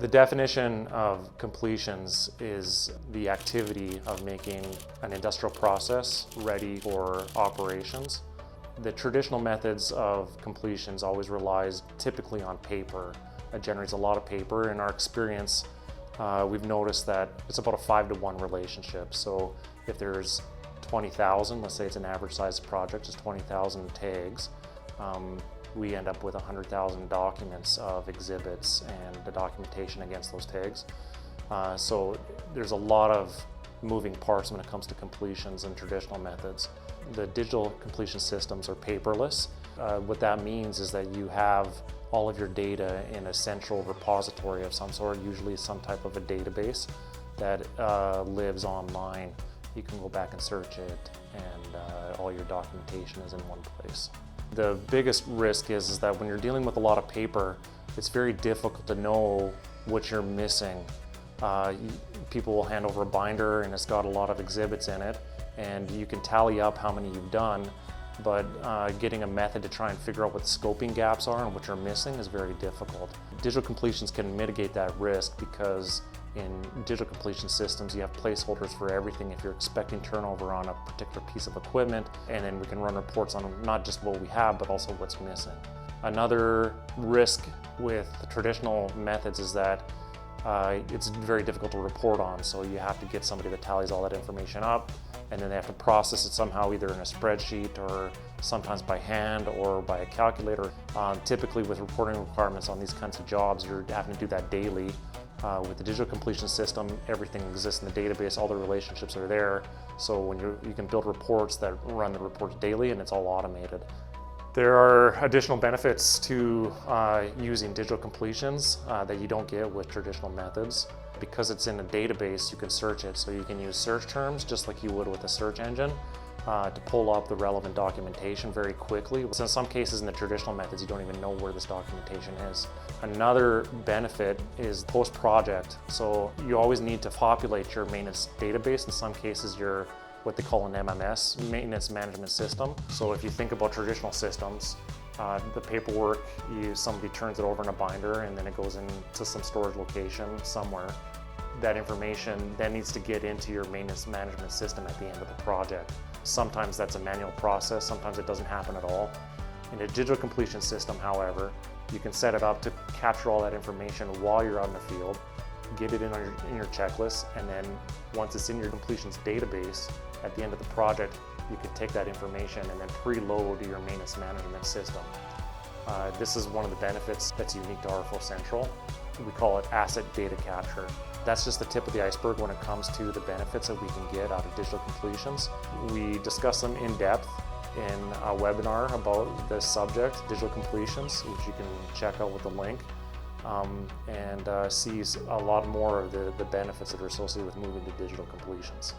The definition of completions is the activity of making an industrial process ready for operations. The traditional methods of completions always relies typically on paper. It generates a lot of paper. In our experience, we've noticed that it's about a 5-to-1 relationship. So if there's 20,000, let's say it's an average size project, it's 20,000 tags, we end up with 100,000 documents of exhibits and the documentation against those tags. So there's a lot of moving parts when it comes to completions and traditional methods. The digital completion systems are paperless. What that means is that you have all of your data in a central repository of some sort, usually some type of a database that lives online. You can go back and search it, and all your documentation is in one place. The biggest risk is that when you're dealing with a lot of paper, it's very difficult to know what you're missing. People will hand over a binder and it's got a lot of exhibits in it, and you can tally up how many you've done, but getting a method to try and figure out what the scoping gaps are and what you're missing is very difficult. Digital completions can mitigate that risk because in digital completion systems, you have placeholders for everything if you're expecting turnover on a particular piece of equipment, and then we can run reports on not just what we have, but also what's missing. Another risk with the traditional methods is that it's very difficult to report on, so you have to get somebody that tallies all that information up, and then they have to process it somehow either in a spreadsheet or sometimes by hand or by a calculator. Typically with reporting requirements on these kinds of jobs, you're having to do that daily. With the digital completion system, everything exists in the database, all the relationships are there, so when you can build reports that run the reports daily, and it's all automated. There are additional benefits to using digital completions that you don't get with traditional methods. Because it's in a database, you can search it, so you can use search terms just like you would with a search engine to pull up the relevant documentation very quickly. So in some cases in the traditional methods, you don't even know where this documentation is. Another benefit is post-project. So you always need to populate your maintenance database. In some cases, you're what they call an MMS, maintenance management system. So if you think about traditional systems, the paperwork, somebody turns it over in a binder and then it goes into some storage location somewhere. That information then needs to get into your maintenance management system at the end of the project. Sometimes that's a manual process, sometimes it doesn't happen at all. In a digital completion system, however, you can set it up to capture all that information while you're out in the field, get it in your checklist, and then once it's in your completions database, at the end of the project, you can take that information and then preload your maintenance management system. This is one of the benefits that's unique to RFO Central. We call it asset data capture. That's just the tip of the iceberg when it comes to the benefits that we can get out of digital completions. We discuss them in depth in a webinar about this subject, digital completions, which you can check out with the link, and see a lot more of the benefits that are associated with moving to digital completions.